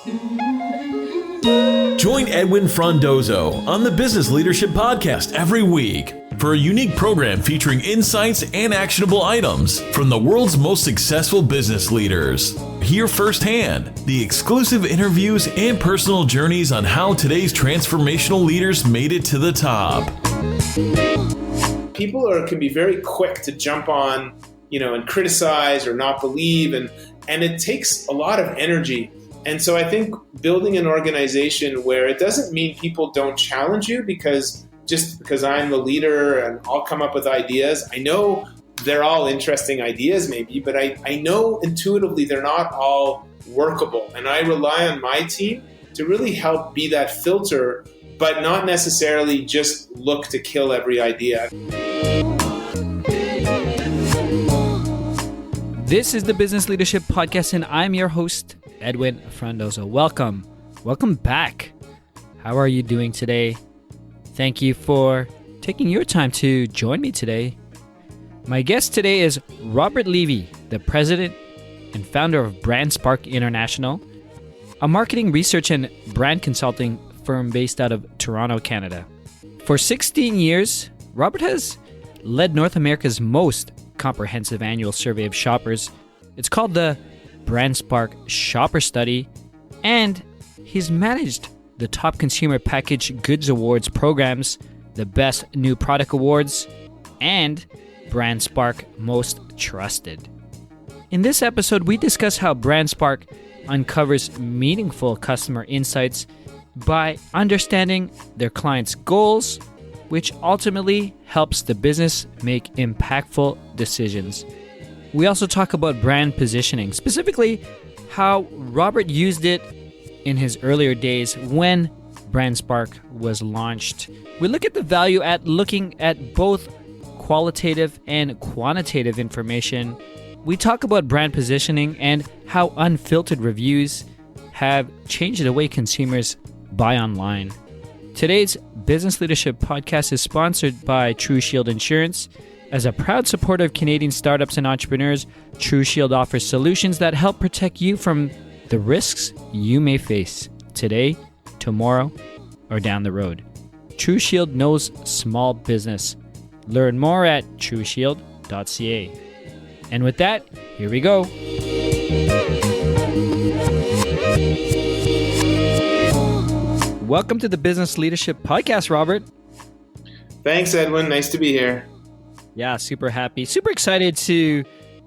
Join Edwin Frondozo on the Business Leadership Podcast every week for a unique program featuring insights and actionable items from the world's most successful business leaders. Hear firsthand the exclusive interviews and personal journeys on how today's transformational leaders made it to the top. People can be very quick to jump on, and criticize or not believe, and it takes a lot of energy. And so I think building an organization where it doesn't mean people don't challenge you because I'm the leader and I'll come up with ideas. I know they're all interesting ideas maybe, but I know intuitively they're not all workable. And I rely on my team to really help be that filter, but not necessarily just look to kill every idea. This is the Business Leadership Podcast, and I'm your host, Edwin Frondozo. Welcome back. How are you doing today? Thank you for taking your time to join me today. My guest today is Robert Levy, the president and founder of BrandSpark International, a marketing research and brand consulting firm based out of Toronto, Canada. For 16 years, Robert has led North America's most comprehensive annual survey of shoppers. It's called the BrandSpark Shopper Study, and he's managed the top consumer packaged goods awards programs, the best new product awards, and BrandSpark Most Trusted. In this episode, we discuss how BrandSpark uncovers meaningful customer insights by understanding their clients' goals, which ultimately helps the business make impactful decisions. We also talk about brand positioning, specifically how Robert used it in his earlier days when BrandSpark was launched. We look at the value at looking at both qualitative and quantitative information. We talk about brand positioning and how unfiltered reviews have changed the way consumers buy online. Today's Business Leadership Podcast is sponsored by TruShield Insurance. As a proud supporter of Canadian startups and entrepreneurs, TruShield offers solutions that help protect you from the risks you may face today, tomorrow, or down the road. TruShield knows small business. Learn more at TruShield.ca. And with that, here we go. Welcome to the Business Leadership Podcast, Robert. Thanks, Edwin. Nice to be here. Yeah, super happy. Super excited to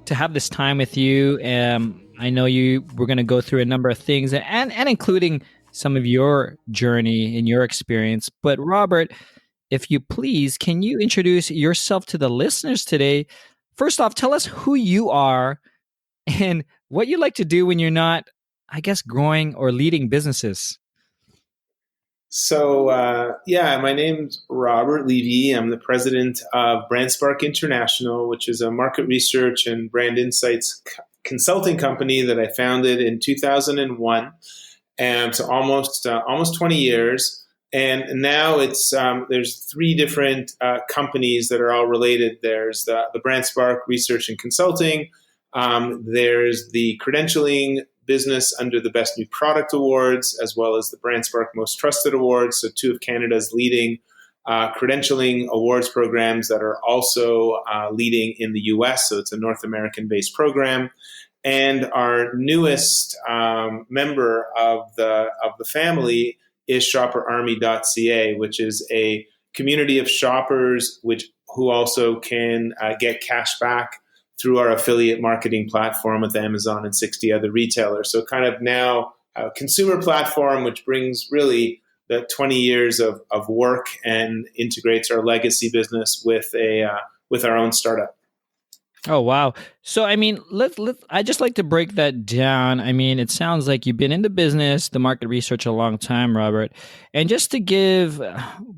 have this time with you. I know we're going to go through a number of things and including some of your journey and your experience. But Robert, if you please, can you introduce yourself to the listeners today? First off, tell us who you are and what you like to do when you're not, growing or leading businesses. So, my name's Robert Levy. I'm the president of BrandSpark International, which is a market research and brand insights consulting company that I founded in 2001. And so almost 20 years. And now there's three different companies that are all related. There's the BrandSpark Research and Consulting. There's the credentialing business under the Best New Product Awards, as well as the BrandSpark Most Trusted Awards. So two of Canada's leading credentialing awards programs that are also leading in the US. So it's a North American-based program. And our newest member of the family is shopperarmy.ca, which is a community of shoppers who also can get cash back through our affiliate marketing platform with Amazon and 60 other retailers. So kind of now a consumer platform, which brings really the 20 years of work and integrates our legacy business with our own startup. Oh, wow. So, I just like to break that down. It sounds like you've been in the business, the market research a long time, Robert. And just to give,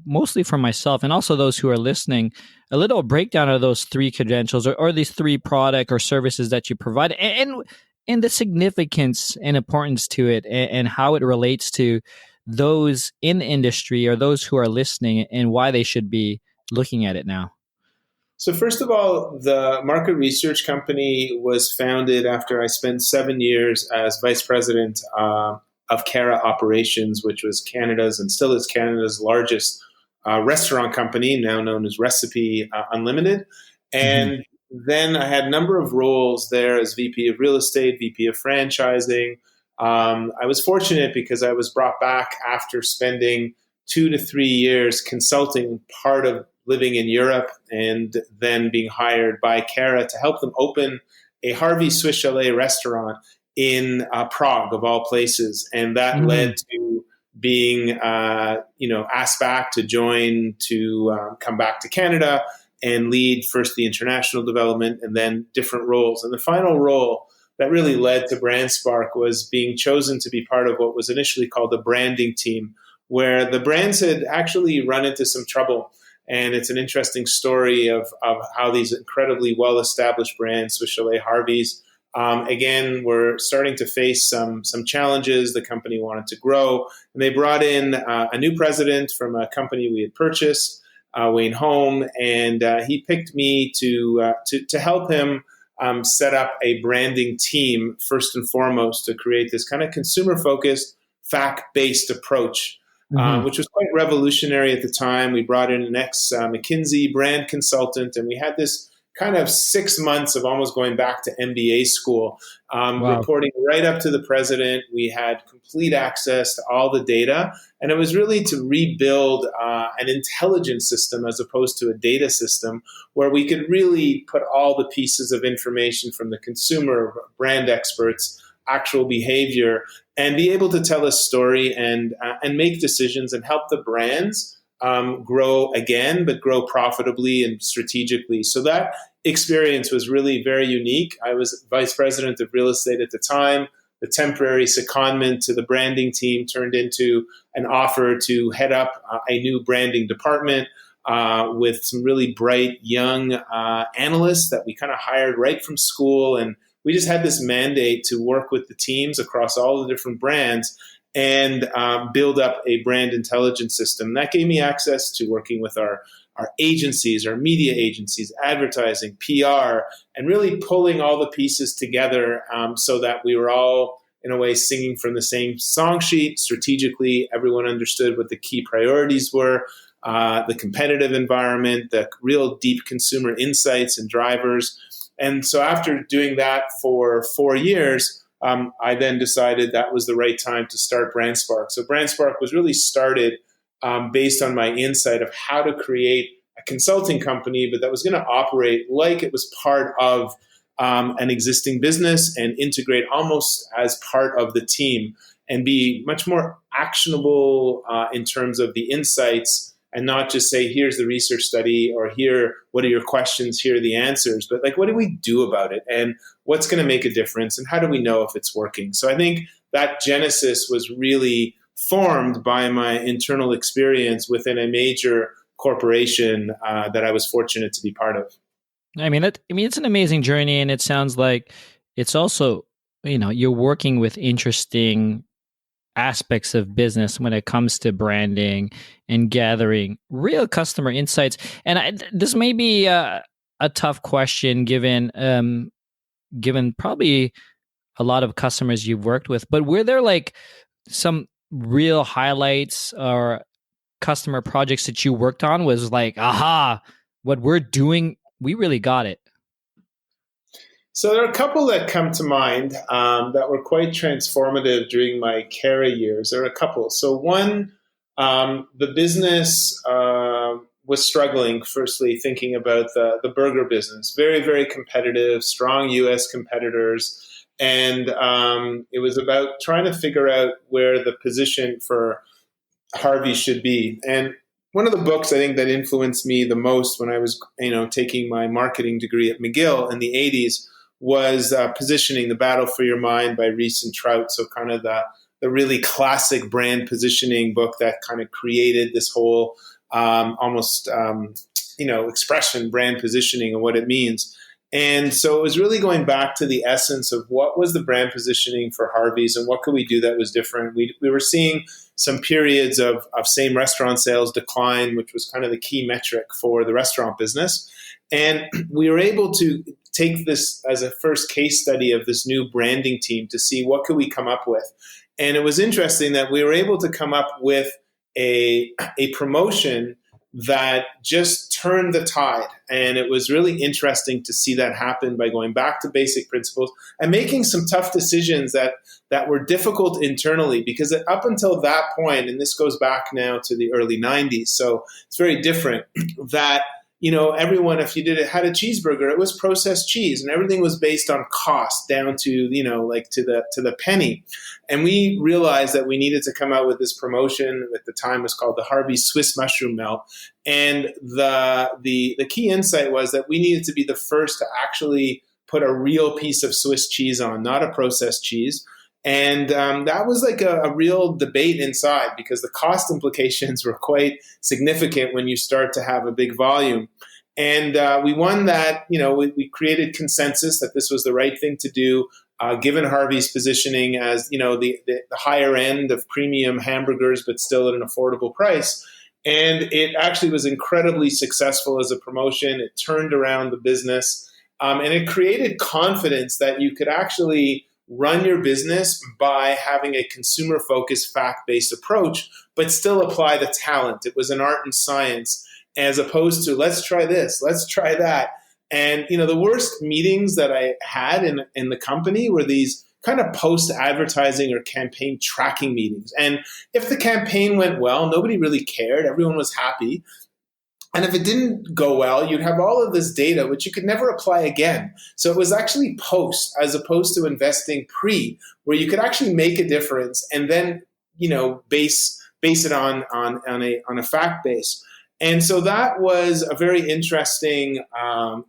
mostly for myself and also those who are listening, a little breakdown of those three credentials or these three product or services that you provide and the significance and importance to it and how it relates to those in the industry or those who are listening and why they should be looking at it now. So first of all, the market research company was founded after I spent 7 years as vice president of Cara Operations, which was Canada's and still is Canada's largest restaurant company, now known as Recipe Unlimited. And then I had a number of roles there as VP of Real Estate, VP of Franchising. I was fortunate because I was brought back after spending 2 to 3 years consulting part of living in Europe and then being hired by Cara to help them open a Harvey's Swiss Chalet restaurant in Prague, of all places. And that led to being, asked back to join, to come back to Canada and lead first the international development and then different roles. And the final role that really led to BrandSpark was being chosen to be part of what was initially called the branding team, where the brands had actually run into some trouble. And it's an interesting story of how these incredibly well-established brands, Swiss Chalet, Harvey's, again, were starting to face some challenges. The company wanted to grow. And they brought in a new president from a company we had purchased, Wayne Home, and he picked me to help him set up a branding team, first and foremost, to create this kind of consumer-focused, fact-based approach, which was quite revolutionary at the time. We brought in an ex-McKinsey brand consultant, and we had this kind of 6 months of almost going back to MBA school, reporting right up to the president. We had complete access to all the data, and it was really to rebuild an intelligence system as opposed to a data system where we could really put all the pieces of information from the consumer, brand experts, actual behavior, and be able to tell a story and make decisions and help the brands grow again, but grow profitably and strategically. So that experience was really very unique. I was vice president of real estate at the time. The temporary secondment to the branding team turned into an offer to head up a new branding department with some really bright young analysts that we kind of hired right from school. And we just had this mandate to work with the teams across all the different brands and build up a brand intelligence system. That gave me access to working with our agencies, our media agencies, advertising, PR, and really pulling all the pieces together so that we were all, in a way, singing from the same song sheet. Strategically, everyone understood what the key priorities were, the competitive environment, the real deep consumer insights and drivers. And so after doing that for 4 years, I then decided that was the right time to start BrandSpark. So BrandSpark was really started based on my insight of how to create a consulting company, but that was going to operate like it was part of an existing business and integrate almost as part of the team and be much more actionable in terms of the insights and not just say, here's the research study or here, what are your questions, here are the answers, but like, what do we do about it? And what's going to make a difference? And how do we know if it's working? So I think that genesis was really formed by my internal experience within a major corporation that I was fortunate to be part of. I mean, it's an amazing journey, and it sounds like it's also, you're working with interesting aspects of business when it comes to branding and gathering real customer insights. And this may be a tough question given probably a lot of customers you've worked with, but were there like some real highlights or customer projects that you worked on was like, aha, what we're doing, we really got it? So there are a couple that come to mind that were quite transformative during my Cara years. There are a couple. So one, the business was struggling, firstly, thinking about the burger business. Very, very competitive, strong U.S. competitors. And it was about trying to figure out where the position for Harvey should be. And one of the books I think that influenced me the most when I was taking my marketing degree at McGill in the 80s was Positioning, The Battle for Your Mind by Rees and Trout. So kind of the really classic brand positioning book that kind of created this whole expression, brand positioning and what it means. And so it was really going back to the essence of what was the brand positioning for Harvey's and what could we do that was different. We were seeing some periods of same restaurant sales decline, which was kind of the key metric for the restaurant business. And we were able to take this as a first case study of this new branding team to see what could we come up with. And it was interesting that we were able to come up with a promotion that just turned the tide. And it was really interesting to see that happen by going back to basic principles and making some tough decisions that were difficult internally, because up until that point, and this goes back now to the early 90s, so it's very different, that everyone, if you had a cheeseburger, it was processed cheese, and everything was based on cost down to, to the penny. And we realized that we needed to come out with this promotion. At the time, it was called the Harvey's Swiss Mushroom Melt. And the key insight was that we needed to be the first to actually put a real piece of Swiss cheese on, not a processed cheese. And that was like a real debate inside, because the cost implications were quite significant when you start to have a big volume. And we won that. We created consensus that this was the right thing to do, given Harvey's positioning as the higher end of premium hamburgers, but still at an affordable price. And it actually was incredibly successful as a promotion. It turned around the business, and it created confidence that you could actually run your business by having a consumer-focused, fact-based approach, but still apply the talent. It was an art and science, as opposed to let's try this, let's try that. And the worst meetings that I had in the company were these kind of post-advertising or campaign tracking meetings. And if the campaign went well, nobody really cared. Everyone was happy. And if it didn't go well, you'd have all of this data, which you could never apply again. So it was actually post, as opposed to investing pre, where you could actually make a difference and then, base it on a fact base. And so that was a very interesting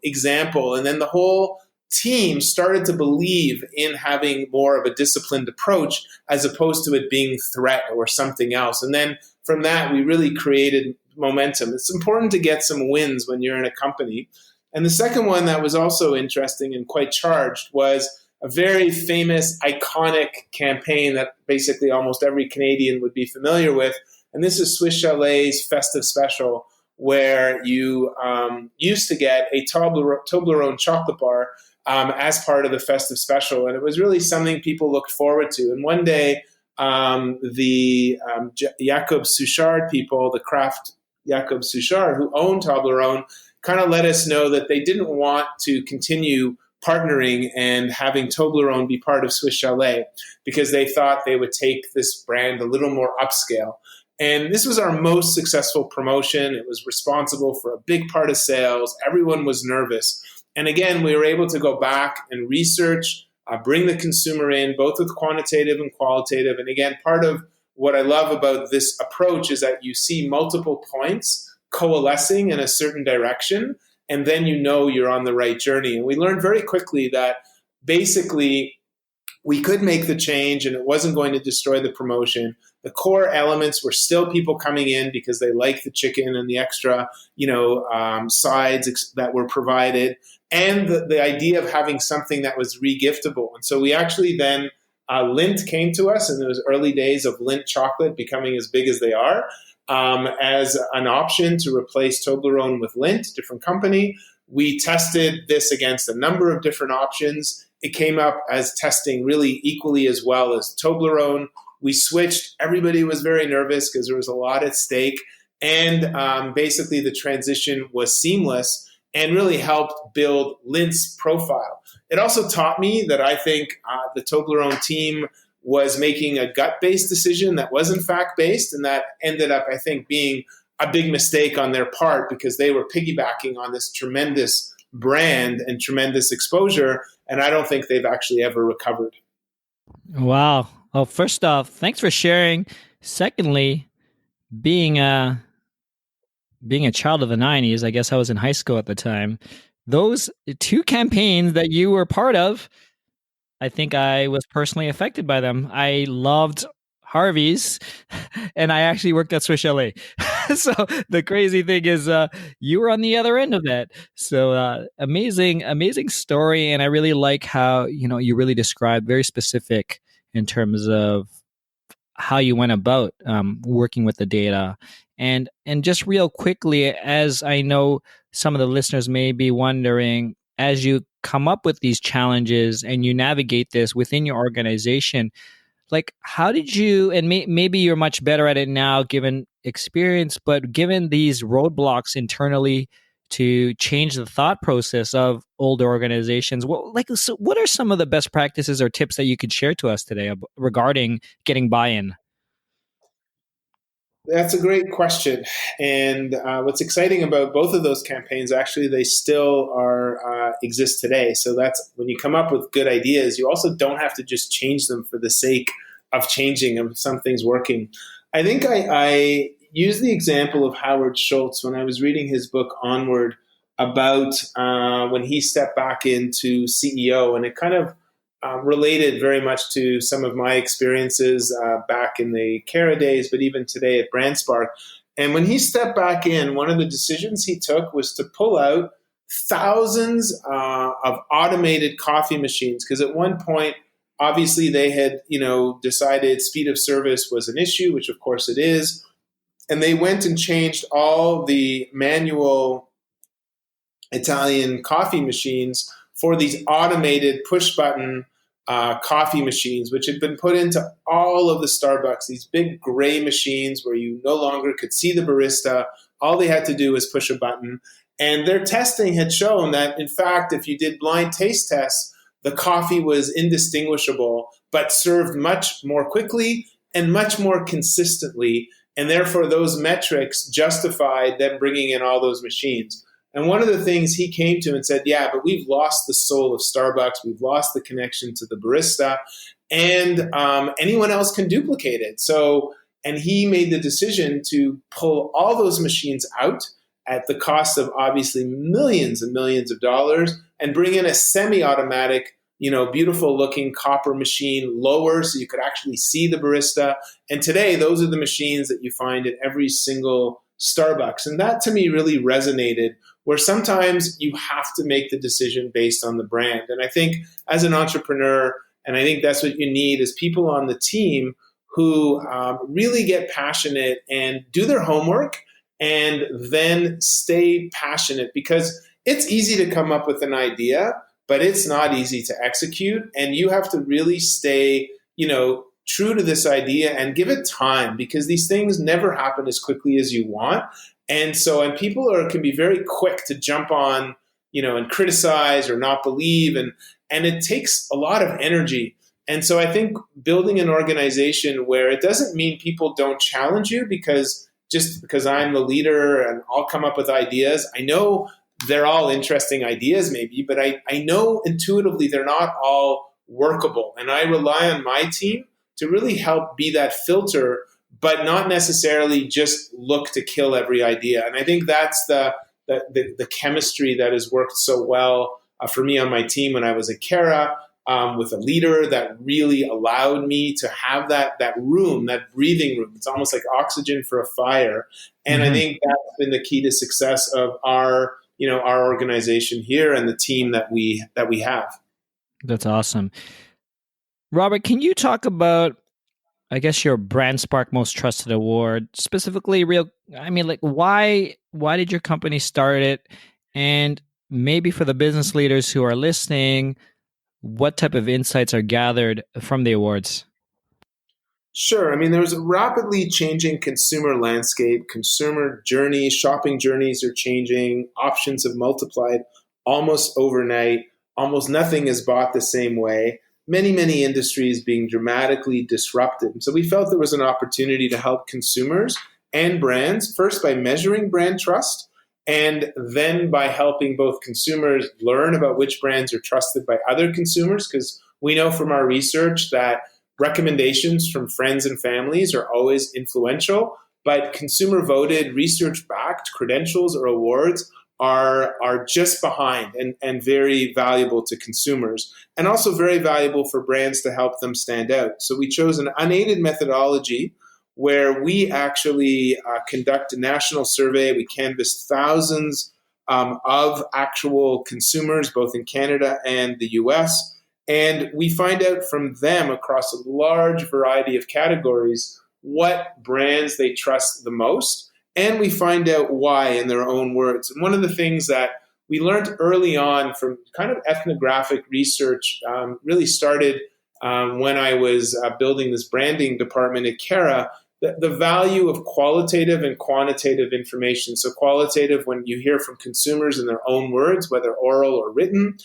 example. And then the whole team started to believe in having more of a disciplined approach, as opposed to it being threat or something else. And then from that, we really created momentum. It's important to get some wins when you're in a company. And the second one that was also interesting and quite charged was a very famous, iconic campaign that basically almost every Canadian would be familiar with. And this is Swiss Chalet's Festive Special, where you used to get a Toblerone chocolate bar as part of the Festive Special. And it was really something people looked forward to. And one day, the Jacob Suchard people, the Kraft Jacob Suchard, who owned Toblerone, kind of let us know that they didn't want to continue partnering and having Toblerone be part of Swiss Chalet, because they thought they would take this brand a little more upscale. And this was our most successful promotion. It was responsible for a big part of sales. Everyone was nervous. And again, we were able to go back and research, bring the consumer in, both with quantitative and qualitative. And again, part of what I love about this approach is that you see multiple points coalescing in a certain direction, and then you're on the right journey. And we learned very quickly that basically we could make the change and it wasn't going to destroy the promotion. The core elements were still people coming in because they like the chicken and the extra, sides that were provided, and the idea of having something that was regiftable. And so we actually then, Lindt came to us in those early days of Lindt chocolate becoming as big as they are, as an option to replace Toblerone with Lindt, different company. We tested this against a number of different options. It came up as testing really equally as well as Toblerone. We switched. Everybody was very nervous because there was a lot at stake. And basically the transition was seamless and really helped build Lindt's profile. It also taught me that I think the Toblerone team was making a gut-based decision that wasn't fact-based, and that ended up, I think, being a big mistake on their part because they were piggybacking on this tremendous brand and tremendous exposure, and I don't think they've actually ever recovered. Wow. Well, first off, thanks for sharing. Secondly, being a child of the 90s, I guess I was in high school at the time, those two campaigns that you were part of, I think I was personally affected by them. I loved Harvey's, and I actually worked at Swiss Chalet. So the crazy thing is you were on the other end of that. So amazing story. And I really like how, you really described very specific in terms of how you went about working with the data. And just real quickly, as I know some of the listeners may be wondering, as you come up with these challenges and you navigate this within your organization, like how did you, and maybe you're much better at it now given experience, but given these roadblocks internally to change the thought process of older organizations, so what are some of the best practices or tips that you could share to us today regarding getting buy-in? That's a great question. And what's exciting about both of those campaigns, actually, they still are exist today. So that's when you come up with good ideas, you also don't have to just change them for the sake of changing them. Something's working. I think I use the example of Howard Schultz when I was reading his book Onward about when he stepped back into CEO, and it kind of related very much to some of my experiences back in the Cara days, but even today at BrandSpark. And when he stepped back in, one of the decisions he took was to pull out thousands of automated coffee machines, because at one point, obviously, they had decided speed of service was an issue, which of course it is, and they went and changed all the manual Italian coffee machines for these automated push-button coffee machines, which had been put into all of the Starbucks, these big gray machines where you no longer could see the barista. All they had to do was push a button. And their testing had shown that, in fact, if you did blind taste tests, the coffee was indistinguishable, but served much more quickly and much more consistently. And therefore, those metrics justified them bringing in all those machines. And one of the things he came to and said, yeah, but we've lost the soul of Starbucks. We've lost the connection to the barista, and anyone else can duplicate it. So, and he made the decision to pull all those machines out at the cost of obviously millions and millions of dollars and bring in a semi-automatic, beautiful looking copper machine, lower so you could actually see the barista. And today, those are the machines that you find in every single Starbucks. And that to me really resonated, where sometimes you have to make the decision based on the brand. And I think as an entrepreneur, and I think that's what you need, is people on the team who really get passionate and do their homework and then stay passionate, because it's easy to come up with an idea, but it's not easy to execute. And you have to really stay, true to this idea and give it time, because these things never happen as quickly as you want. And people can be very quick to jump on, and criticize or not believe. And it takes a lot of energy. And so I think building an organization where it doesn't mean people don't challenge you, because just because I'm the leader and I'll come up with ideas, I know they're all interesting ideas maybe, but I know intuitively they're not all workable. And I rely on my team to really help be that filter, but not necessarily just look to kill every idea. And I think that's the chemistry that has worked so well for me on my team when I was at Cara, with a leader that really allowed me to have that room, that breathing room. It's almost like oxygen for a fire. And I think that's been the key to success of our organization here and the team that we have. That's awesome. Robert, can you talk about, I guess, your BrandSpark Most Trusted Award, specifically why did your company start it? And maybe for the business leaders who are listening, what type of insights are gathered from the awards? Sure. There's a rapidly changing consumer landscape. Consumer journeys, shopping journeys are changing. Options have multiplied almost overnight. Almost nothing is bought the same way. Many, many industries being dramatically disrupted. So we felt there was an opportunity to help consumers and brands, first by measuring brand trust, and then by helping both consumers learn about which brands are trusted by other consumers, because we know from our research that recommendations from friends and families are always influential, but consumer voted, research-backed credentials or awards are just behind and very valuable to consumers, and also very valuable for brands to help them stand out. So we chose an unaided methodology where we actually conduct a national survey. We canvassed thousands of actual consumers, both in Canada and the US, and we find out from them across a large variety of categories what brands they trust the most. And we find out why in their own words. And one of the things that we learned early on from kind of ethnographic research, really started when I was building this branding department at Cara, the value of qualitative and quantitative information. So qualitative, when you hear from consumers in their own words, whether oral or written,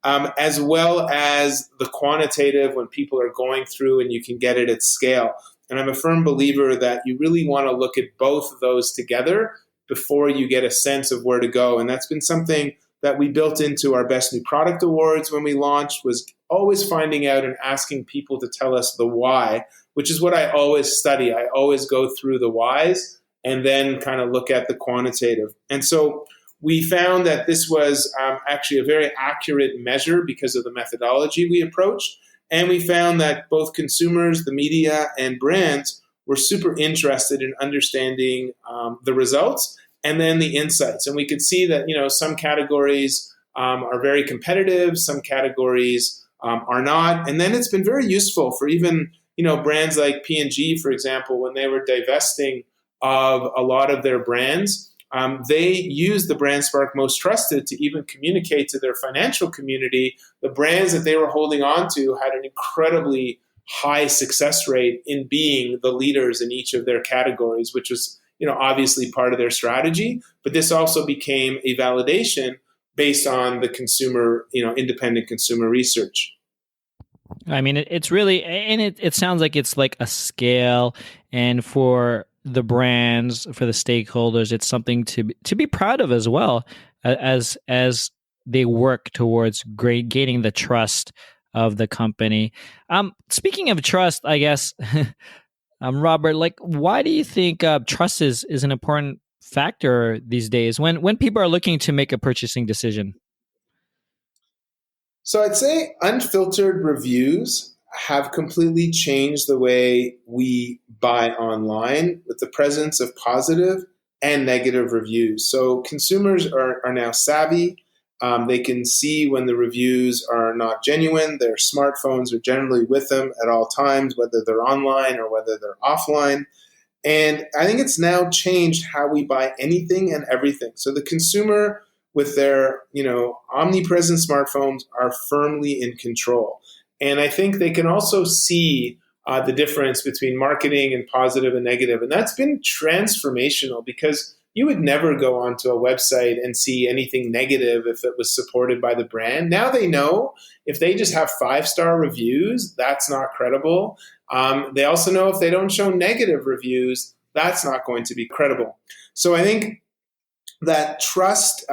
as well as the quantitative when people are going through and you can get it at scale. And I'm a firm believer that you really want to look at both of those together before you get a sense of where to go. And that's been something that we built into our Best New Product Awards when we launched, was always finding out and asking people to tell us the why, which is what I always study. I always go through the whys and then kind of look at the quantitative. And so we found that this was actually a very accurate measure because of the methodology we approached. And we found that both consumers, the media, and brands were super interested in understanding the results and then the insights. And we could see that, some categories are very competitive, some categories are not. And then it's been very useful for even, brands like P&G, for example, when they were divesting of a lot of their brands, they used the BrandSpark Most Trusted to even communicate to their financial community the brands that they were holding on to had an incredibly high success rate in being the leaders in each of their categories, which was, obviously part of their strategy. But this also became a validation based on the consumer, independent consumer research. I mean, it's really, and it sounds like it's like a scale, and for the brands, for the stakeholders, it's something to be proud of as well, as they work towards gaining the trust of the company. Speaking of trust, I guess, Robert, why do you think trust is an important factor these days when people are looking to make a purchasing decision? So I'd say unfiltered reviews have completely changed the way we buy online with the presence of positive and negative reviews. So consumers are now savvy. They can see when the reviews are not genuine. Their smartphones are generally with them at all times, whether they're online or whether they're offline. And I think it's now changed how we buy anything and everything. So the consumer with their, omnipresent smartphones are firmly in control. And I think they can also see the difference between marketing and positive and negative. And that's been transformational because you would never go onto a website and see anything negative if it was supported by the brand. Now they know if they just have 5-star reviews, that's not credible. They also know if they don't show negative reviews, that's not going to be credible. So I think that trust,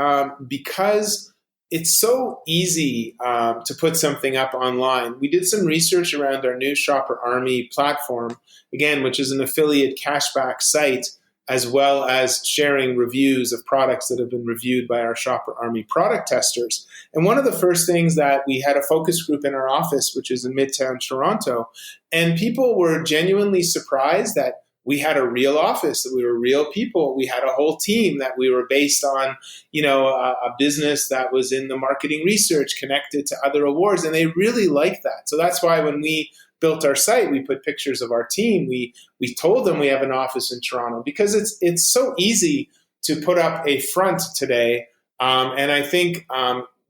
because it's so easy to put something up online. We did some research around our new Shopper Army platform, again, which is an affiliate cashback site, as well as sharing reviews of products that have been reviewed by our Shopper Army product testers. And one of the first things that we had a focus group in our office, which is in Midtown Toronto, and people were genuinely surprised that we had a real office, that we were real people. We had a whole team, that we were based on, a business that was in the marketing research connected to other awards. And they really liked that. So that's why when we built our site, we put pictures of our team. We told them we have an office in Toronto because it's so easy to put up a front today. And I think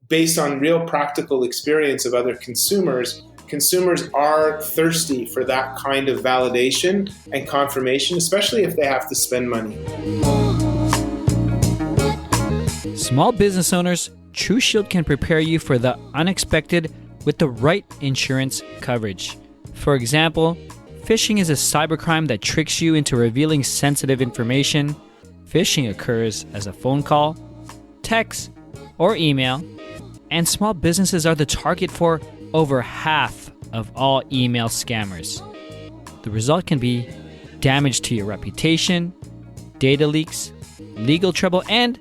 based on real practical experience of other consumers are thirsty for that kind of validation and confirmation, especially if they have to spend money. Small business owners, TruShield can prepare you for the unexpected with the right insurance coverage. For example, phishing is a cybercrime that tricks you into revealing sensitive information. Phishing occurs as a phone call, text, or email, and small businesses are the target for over half of all email scammers. The result can be damage to your reputation, data leaks, legal trouble, and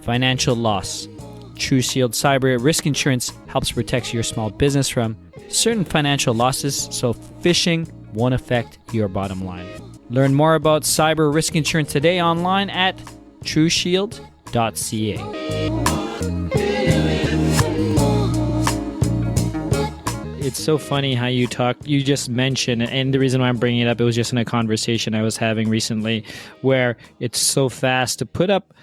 financial loss. TruShield Cyber Risk Insurance helps protect your small business from certain financial losses so phishing won't affect your bottom line. Learn more about cyber risk insurance today online at TruShield.ca. It's so funny how you just mentioned, and the reason why I'm bringing it up, it was just in a conversation I was having recently where it's so fast to put up,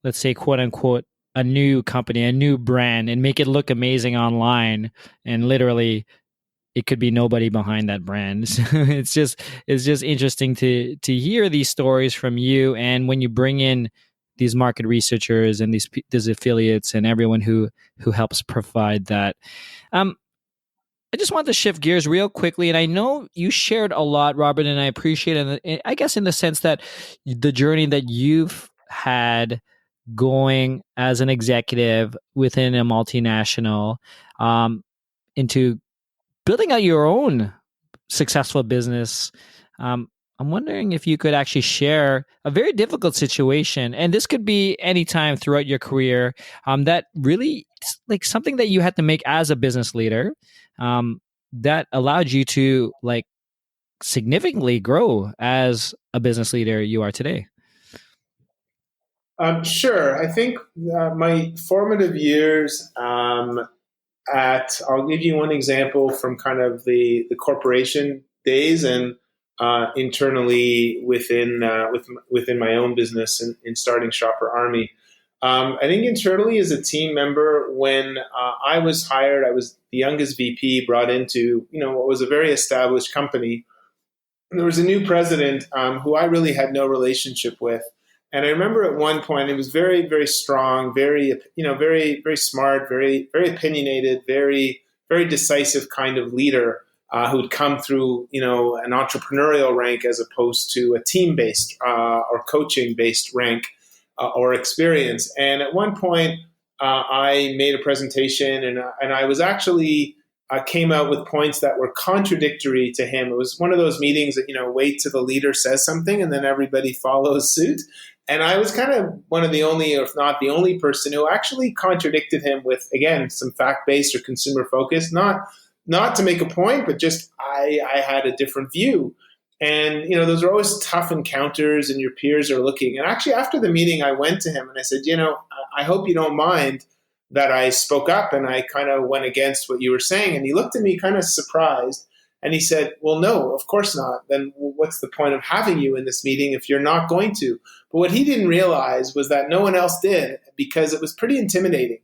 let's say, quote unquote, a new company, a new brand, and make it look amazing online, and literally it could be nobody behind that brand. So it's just interesting to hear these stories from you, and when you bring in these market researchers and these affiliates and everyone who helps provide that. Um, I just want to shift gears real quickly, and I know you shared a lot, Robert, and I appreciate it. I guess in the sense that the journey that you've had going as an executive within a multinational, into building out your own successful business. Um, I'm wondering if you could actually share a very difficult situation, and this could be any time throughout your career, that really like something that you had to make as a business leader, that allowed you to like significantly grow as a business leader you are today. Sure. I think my formative years I'll give you one example from kind of the corporation days and internally within my own business in starting Shopper Army. I think internally as a team member, when I was hired, I was the youngest VP brought into what was a very established company. There was a new president who I really had no relationship with. And I remember at one point, it was very, very strong, very, very, very smart, very, very opinionated, very, very decisive kind of leader who'd come through, an entrepreneurial rank as opposed to a team-based or coaching-based rank or experience. And at one point, I made a presentation, and I was actually came out with points that were contradictory to him. It was one of those meetings that, wait till the leader says something and then everybody follows suit. And I was kind of one of the only, if not the only person who actually contradicted him with, again, some fact-based or consumer focus, not to make a point, but just I had a different view. And, those are always tough encounters and your peers are looking. And actually after the meeting, I went to him and I said, I hope you don't mind that I spoke up and I kind of went against what you were saying. And he looked at me kind of surprised and he said, well, no, of course not. Then what's the point of having you in this meeting if you're not going to? But what he didn't realize was that no one else did because it was pretty intimidating.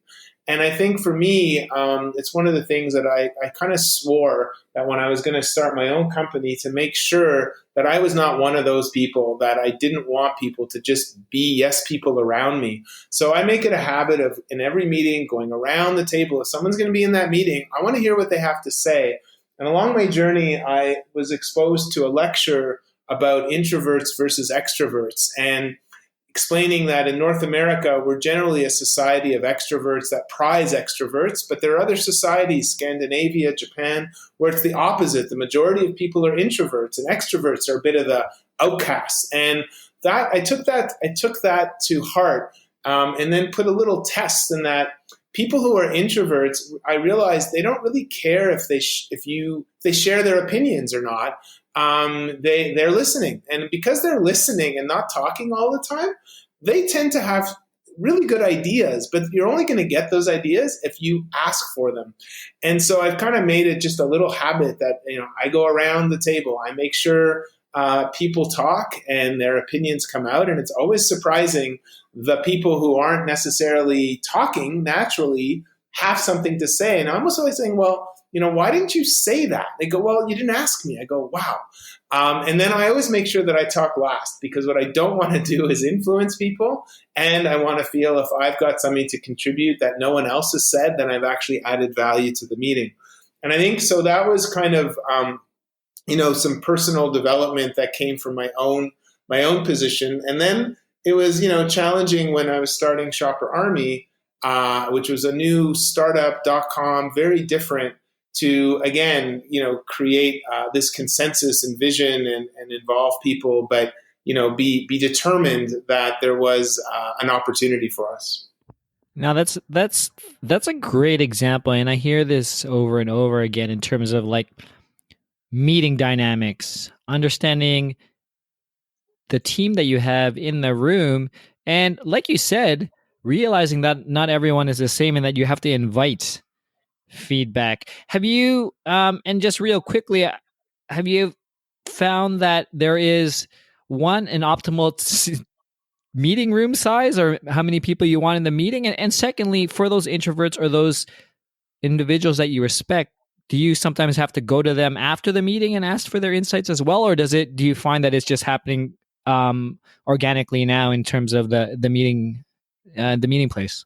And I think for me, it's one of the things that I kind of swore that when I was going to start my own company to make sure that I was not one of those people, that I didn't want people to just be yes people around me. So I make it a habit of in every meeting going around the table. If someone's going to be in that meeting, I want to hear what they have to say. And along my journey, I was exposed to a lecture about introverts versus extroverts and explaining that in North America, we're generally a society of extroverts that prize extroverts, but there are other societies, Scandinavia, Japan, where it's the opposite. The majority of people are introverts, and extroverts are a bit of the outcasts. And that I took that to heart, and then put a little test in that people who are introverts, I realized they don't really care if they share their opinions or not. They're listening, and because they're listening and not talking all the time, they tend to have really good ideas, but you're only going to get those ideas if you ask for them. And so I've kind of made it just a little habit that I go around the table, I make sure people talk and their opinions come out, and it's always surprising the people who aren't necessarily talking naturally have something to say. And I'm almost always saying, well, why didn't you say that? They go, well, you didn't ask me. I go, wow. And then I always make sure that I talk last, because what I don't want to do is influence people. And I want to feel if I've got something to contribute that no one else has said, then I've actually added value to the meeting. And I think so that was kind of, some personal development that came from my own position. And then it was, challenging when I was starting Shopper Army, which was a new startup.com, very different, to, again, create this consensus and vision and involve people, but, be determined that there was an opportunity for us. Now that's a great example, and I hear this over and over again in terms of like meeting dynamics, understanding the team that you have in the room, and like you said, realizing that not everyone is the same and that you have to invite feedback. Have you, and just real quickly, have you found that there is an optimal meeting room size or how many people you want in the meeting? And secondly, for those introverts or those individuals that you respect, do you sometimes have to go to them after the meeting and ask for their insights as well? Or do you find that it's just happening organically now in terms of the meeting place?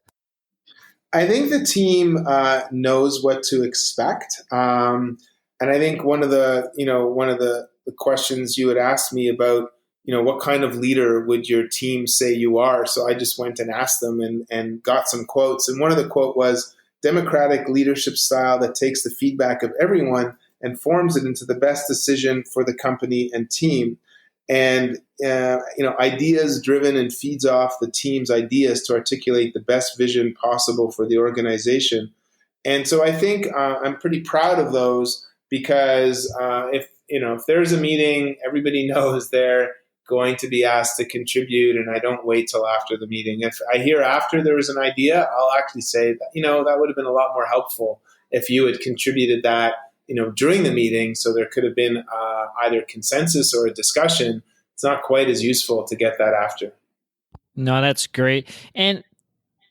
I think the team knows what to expect, and I think one of the questions you had asked me about, what kind of leader would your team say you are? So I just went and asked them and got some quotes, and one of the quote was, "Democratic leadership style that takes the feedback of everyone and forms it into the best decision for the company and team." And ideas driven and feeds off the team's ideas to articulate the best vision possible for the organization. And so I think I'm pretty proud of those because if there's a meeting, everybody knows they're going to be asked to contribute, and I don't wait till after the meeting. If I hear after there was an idea, I'll actually say that, that would have been a lot more helpful if you had contributed that during the meeting, so there could have been either consensus or a discussion. It's not quite as useful to get that after. No, that's great. And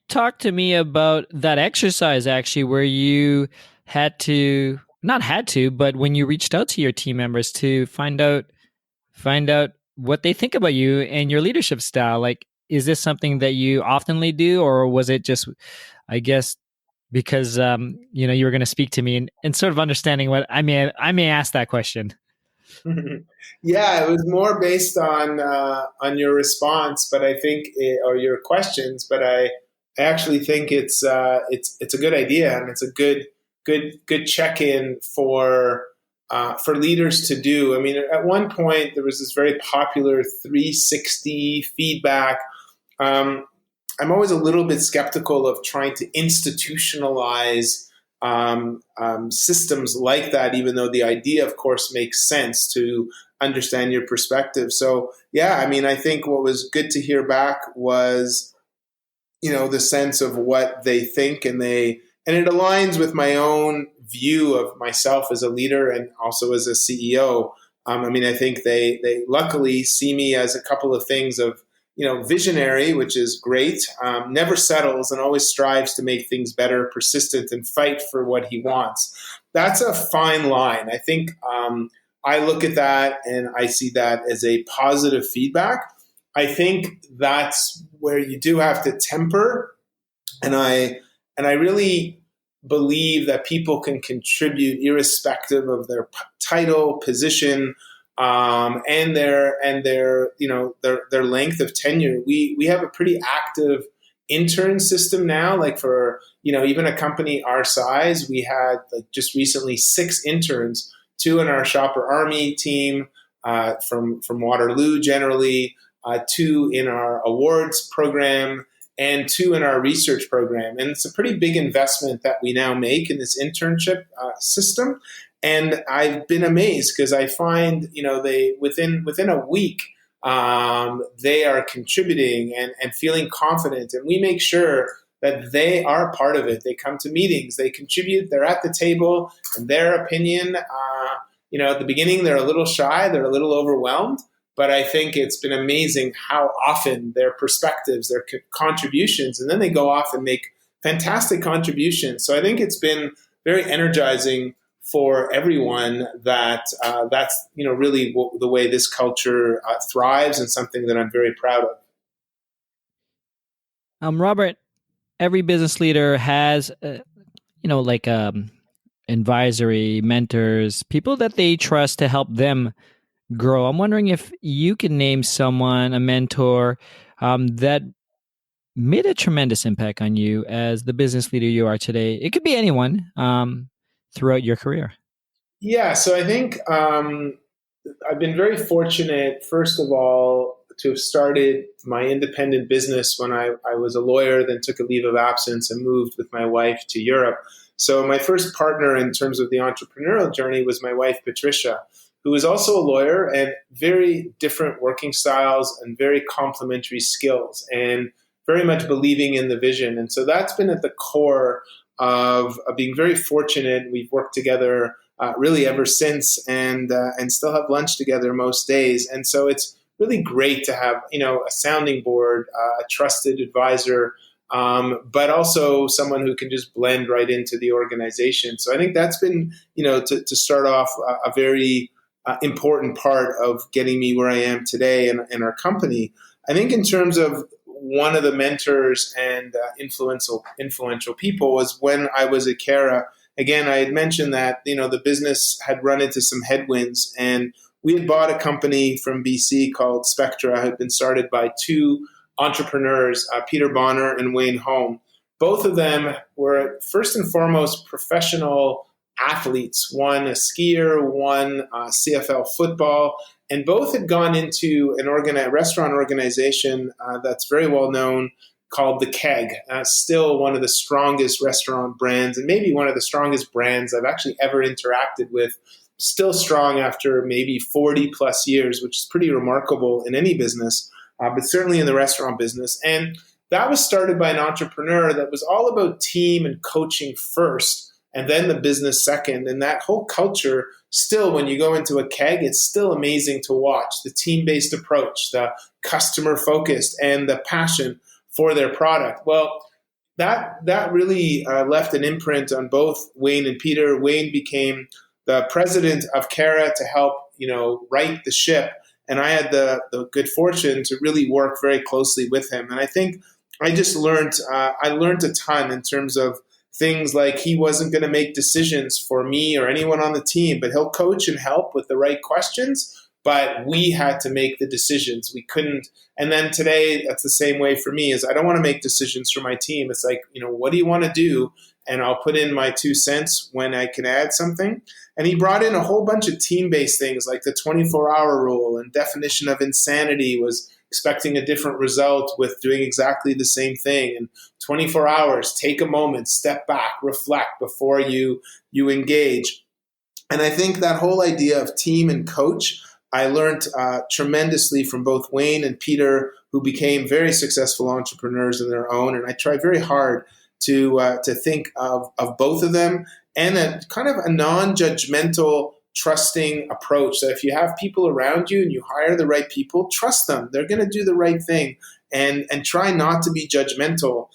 talk to me about that exercise actually where you but when you reached out to your team members to find out what they think about you and your leadership style. Like, is this something that you oftenly do, or was it just, I guess, because you were going to speak to me and sort of understanding what I may ask that question? Yeah, it was more based on your response, but I think or your questions. But I actually think it's a good idea, and it's a good check-in for leaders to do. I mean, at one point there was this very popular 360 feedback. I'm always a little bit skeptical of trying to institutionalize systems like that, even though the idea, of course, makes sense to understand your perspective. So, yeah, I mean, I think what was good to hear back was, the sense of what they think, and it aligns with my own view of myself as a leader and also as a CEO. I think they luckily see me as a couple of things of, visionary, which is great, never settles and always strives to make things better, persistent, and fight for what he wants. That's a fine line. I think I look at that and I see that as a positive feedback. I think that's where you do have to temper. And I really believe that people can contribute irrespective of their title, position, and their length of tenure. We have a pretty active intern system now. Like for even a company our size, we had just recently 6 interns, 2 in our Shopper Army team from Waterloo generally, 2 in our awards program, and 2 in our research program. And it's a pretty big investment that we now make in this internship system. And I've been amazed because I find, they within a week, they are contributing and feeling confident. And we make sure that they are part of it. They come to meetings, they contribute, they're at the table, and their opinion, at the beginning, they're a little shy, they're a little overwhelmed. But I think it's been amazing how often their perspectives, their contributions, and then they go off and make fantastic contributions. So I think it's been very energizing for everyone that's really the way this culture thrives, and something that I'm very proud of. Robert, every business leader has, advisory, mentors, people that they trust to help them grow. I'm wondering if you can name someone, a mentor, that made a tremendous impact on you as the business leader you are today. It could be anyone throughout your career. Yeah, so I think I've been very fortunate, first of all, to have started my independent business when I was a lawyer, then took a leave of absence and moved with my wife to Europe. So my first partner in terms of the entrepreneurial journey was my wife, Patricia, who is also a lawyer, and very different working styles and very complementary skills, and very much believing in the vision. And so that's been at the core of being very fortunate. We've worked together really ever since, and still have lunch together most days. And so it's really great to have, a sounding board, a trusted advisor, but also someone who can just blend right into the organization. So I think that's been, to start off a very important part of getting me where I am today in our company. I think in terms of one of the mentors and influential people was when I was at Cara. Again, I had mentioned that, the business had run into some headwinds, and we had bought a company from BC called Spectra, had been started by two entrepreneurs, Peter Bonner and Wayne Holm. Both of them were first and foremost professional athletes, one a skier, one CFL football, and both had gone into an restaurant organization that's very well known called The Keg, still one of the strongest restaurant brands and maybe one of the strongest brands I've actually ever interacted with, still strong after maybe 40 plus years, which is pretty remarkable in any business, but certainly in the restaurant business. And that was started by an entrepreneur that was all about team and coaching first, and then the business second. And that whole culture, still, when you go into a Keg, it's still amazing to watch. The team-based approach, the customer-focused, and the passion for their product. Well, that really left an imprint on both Wayne and Peter. Wayne became the president of Cara to help, right the ship. And I had the good fortune to really work very closely with him. And I think I just learned a ton in terms of things like he wasn't going to make decisions for me or anyone on the team, but he'll coach and help with the right questions. But we had to make the decisions. We couldn't. And then today, that's the same way for me, is I don't want to make decisions for my team. It's like, what do you want to do? And I'll put in my 2 cents when I can add something. And he brought in a whole bunch of team-based things like the 24-hour rule, and definition of insanity was expecting a different result with doing exactly the same thing. And 24 hours, take a moment, step back, reflect before you engage. And I think that whole idea of team and coach, I learned tremendously from both Wayne and Peter, who became very successful entrepreneurs in their own. And I try very hard to think of both of them, and a kind of a non-judgmental, trusting approach that if you have people around you and you hire the right people, trust them. They're going to do the right thing, and try not to be judgmental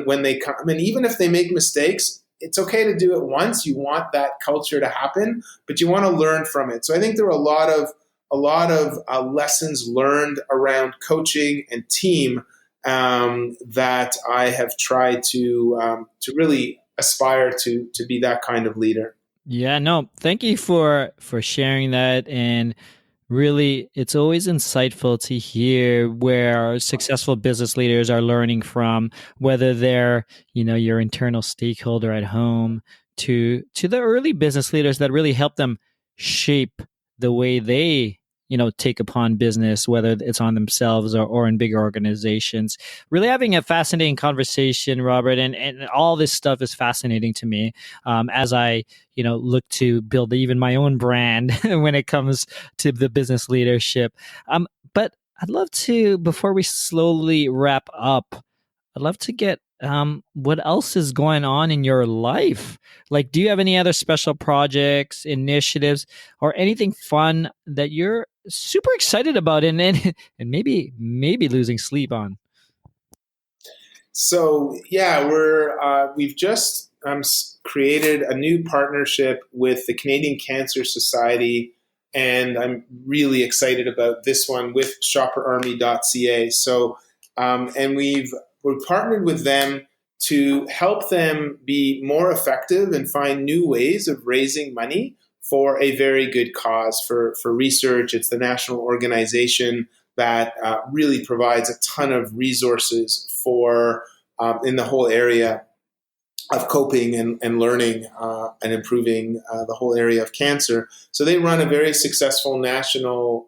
when they come. And even if they make mistakes, it's okay to do it once. You want that culture to happen, but you want to learn from it. So I think there were a lot of lessons learned around coaching and team that I have tried to really aspire to be that kind of leader. Yeah, no, thank you for sharing that. And really, it's always insightful to hear where successful business leaders are learning from, whether they're, your internal stakeholder at home to the early business leaders that really help them shape the way they take upon business, whether it's on themselves or in bigger organizations. Really having a fascinating conversation, Robert, and all this stuff is fascinating to me as I, look to build even my own brand when it comes to the business leadership. But I'd love to, before we slowly wrap up, I'd love to get what else is going on in your life? Like, do you have any other special projects, initiatives, or anything fun that you're super excited about and maybe losing sleep on? So yeah, we've just created a new partnership with the Canadian Cancer Society, and I'm really excited about this one with shopperarmy.ca. So and we're partnered with them to help them be more effective and find new ways of raising money for a very good cause, for research. It's the national organization that really provides a ton of resources for in the whole area of coping and learning and improving the whole area of cancer. So they run a very successful national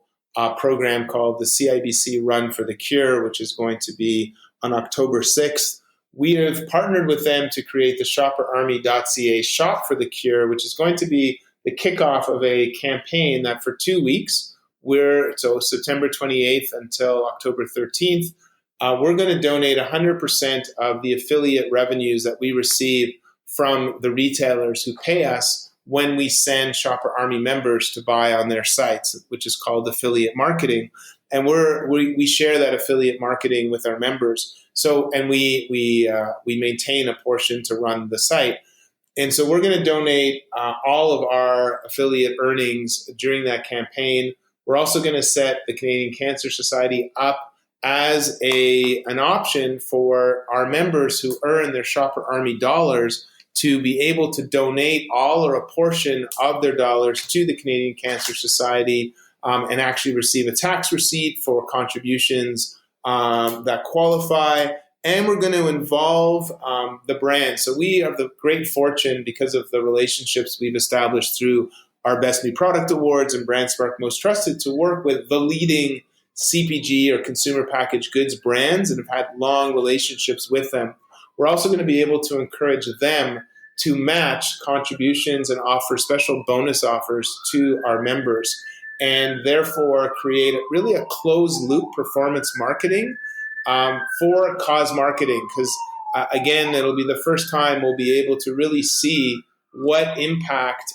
program called the CIBC Run for the Cure, which is going to be on October 6th. We have partnered with them to create the shopperarmy.ca Shop for the Cure, which is going to be the kickoff of a campaign that for 2 weeks, so September 28th until October 13th, we're going to donate 100% of the affiliate revenues that we receive from the retailers who pay us when we send Shopper Army members to buy on their sites, which is called affiliate marketing. and we share that affiliate marketing with our members. So, and we maintain a portion to run the site. And so we're going to donate all of our affiliate earnings during that campaign. We're also going to set the Canadian Cancer Society up as an option for our members who earn their Shopper Army dollars to be able to donate all or a portion of their dollars to the Canadian Cancer Society and actually receive a tax receipt for contributions that qualify. And we're going to involve the brand. So we have the great fortune, because of the relationships we've established through our Best New Product Awards and BrandSpark Most Trusted, to work with the leading CPG or consumer packaged goods brands and have had long relationships with them. We're also going to be able to encourage them to match contributions and offer special bonus offers to our members, and therefore create really a closed loop performance marketing for cause marketing. Because again, it'll be the first time we'll be able to really see what impact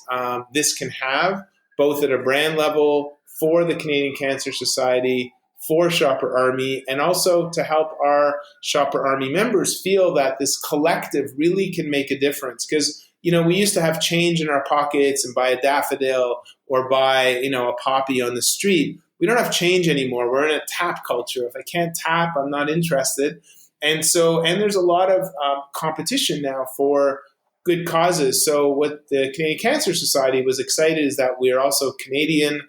this can have, both at a brand level for the Canadian Cancer Society, for Shopper Army, and also to help our Shopper Army members feel that this collective really can make a difference. Because, we used to have change in our pockets and buy a daffodil or buy, a poppy on the street. We don't have change anymore. We're in a tap culture. If I can't tap, I'm not interested. And there's a lot of competition now for good causes. So what the Canadian Cancer Society was excited is that we are also Canadian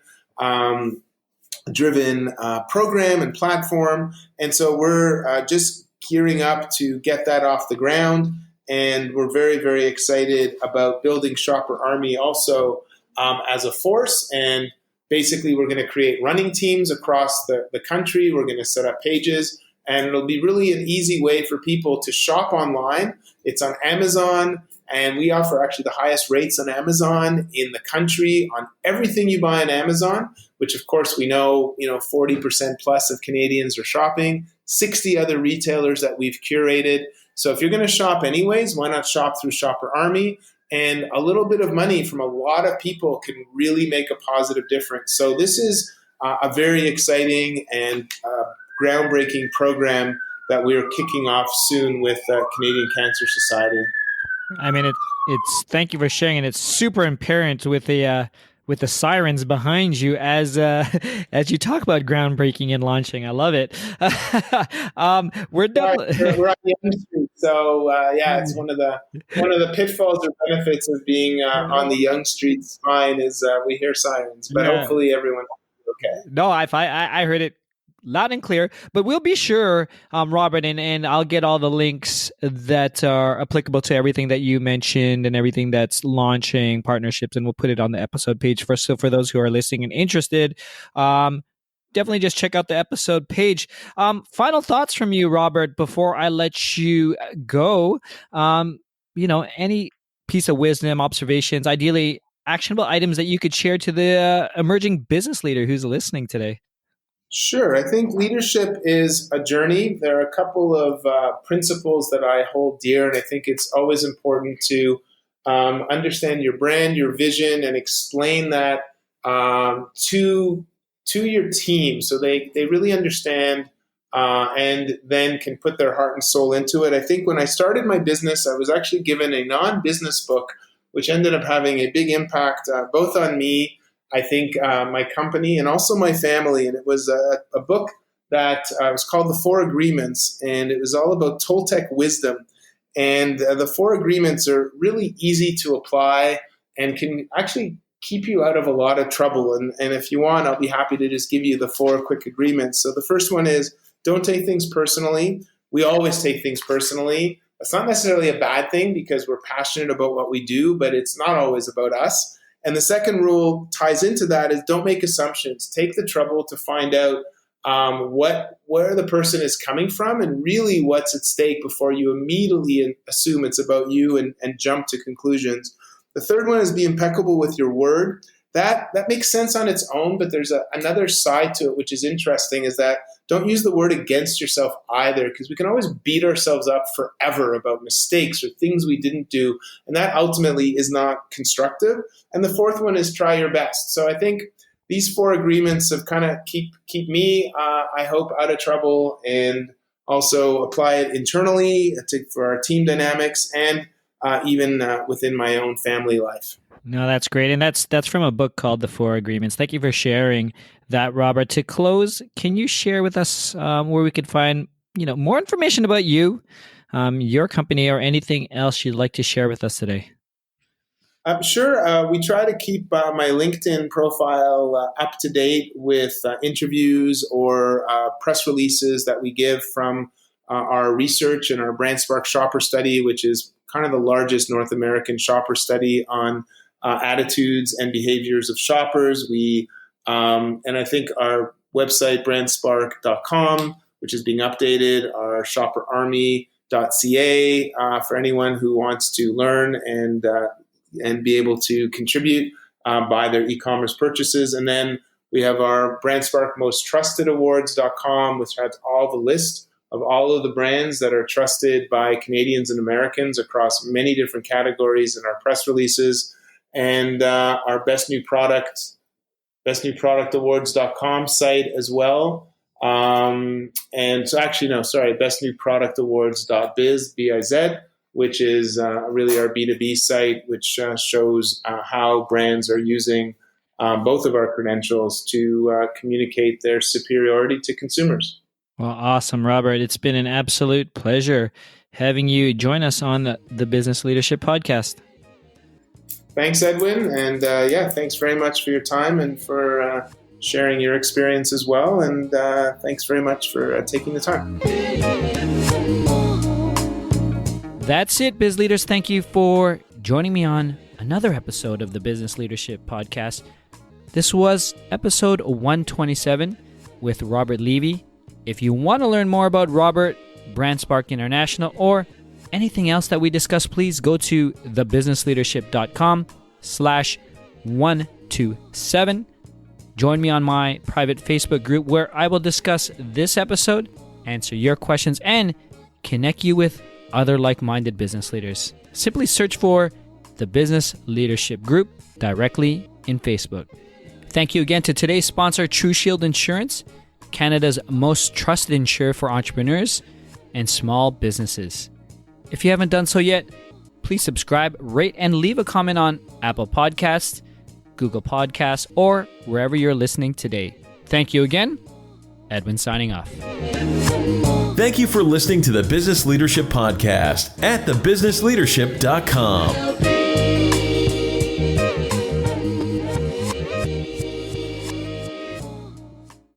driven program and platform. And so we're just gearing up to get that off the ground. And we're very, very excited about building Shopper Army also as a force. And basically, we're going to create running teams across the country. We're going to set up pages, and it'll be really an easy way for people to shop online. It's on Amazon, and we offer actually the highest rates on Amazon in the country on everything you buy on Amazon, which of course we know, 40% plus of Canadians are shopping, 60 other retailers that we've curated. So if you're going to shop anyways, why not shop through Shopper Army? And a little bit of money from a lot of people can really make a positive difference. So this is a very exciting and groundbreaking program that we are kicking off soon with Canadian Cancer Society. I mean, it's thank you for sharing, and it's super apparent with the sirens behind you as you talk about groundbreaking and launching. I love it. We're done. We're on the Young Street, so it's one of the pitfalls or benefits of being on the Young Street spine is we hear sirens, but hopefully everyone will be okay. No, I heard it loud and clear, but we'll be sure, Robert, and I'll get all the links that are applicable to everything that you mentioned and everything that's launching partnerships, and we'll put it on the episode page for those who are listening and interested. Definitely just check out the episode page. Final thoughts from you, Robert, before I let you go. Any piece of wisdom, observations, ideally actionable items that you could share to the emerging business leader who's listening today. Sure. I think leadership is a journey. There are a couple of principles that I hold dear, and I think it's always important to understand your brand, your vision, and explain that to your team so they really understand and then can put their heart and soul into it. I think when I started my business, I was actually given a non-business book, which ended up having a big impact both on me, I think my company, and also my family. And it was a book that was called The Four Agreements, and it was all about Toltec wisdom. And the Four Agreements are really easy to apply and can actually keep you out of a lot of trouble. And if you want, I'll be happy to just give you the 4 quick agreements. So the first one is, don't take things personally. We always take things personally. That's not necessarily a bad thing because we're passionate about what we do, but it's not always about us. And the second rule ties into that is don't make assumptions. Take the trouble to find out where the person is coming from and really what's at stake before you immediately assume it's about you and jump to conclusions. The third one is be impeccable with your word. That makes sense on its own, but there's another side to it, which is interesting, is that don't use the word against yourself either, because we can always beat ourselves up forever about mistakes or things we didn't do, and that ultimately is not constructive. And the fourth one is try your best. So I think these 4 agreements have kind of keep me, I hope, out of trouble, and also apply it internally for our team dynamics and even within my own family life. No, that's great. And that's from a book called The Four Agreements. Thank you for sharing that, Robert. To close, can you share with us where we could find more information about you, your company, or anything else you'd like to share with us today? Sure. We try to keep my LinkedIn profile up to date with interviews or press releases that we give from our research and our BrandSpark Shopper Study, which is kind of the largest North American shopper study on attitudes and behaviors of shoppers. And I think our website, brandspark.com, which is being updated, our shopperarmy.ca for anyone who wants to learn and be able to contribute by their e-commerce purchases. And then we have our BrandSpark Most Trusted Awards.com, which has all the list of all of the brands that are trusted by Canadians and Americans across many different categories in our press releases. And our Best New Product Awards.com site as well. bestnewproductawards.biz, B-I-Z, which is really our B2B site, which shows how brands are using both of our credentials to communicate their superiority to consumers. Well, awesome, Robert. It's been an absolute pleasure having you join us on the Business Leadership Podcast. Thanks, Edwin. And thanks very much for your time and for sharing your experience as well. And thanks very much for taking the time. That's it, Biz Leaders. Thank you for joining me on another episode of the Business Leadership Podcast. This was episode 127 with Robert Levy. If you want to learn more about Robert, BrandSpark International, or anything else that we discussed, please go to thebusinessleadership.com/127. Join me on my private Facebook group where I will discuss this episode, answer your questions, and connect you with other like-minded business leaders. Simply search for the Business Leadership Group directly in Facebook. Thank you again to today's sponsor, True Shield Insurance, Canada's most trusted insurer for entrepreneurs and small businesses. If you haven't done so yet, please subscribe, rate, and leave a comment on Apple Podcasts, Google Podcasts, or wherever you're listening today. Thank you again. Edwin signing off. Thank you for listening to the Business Leadership Podcast at thebusinessleadership.com.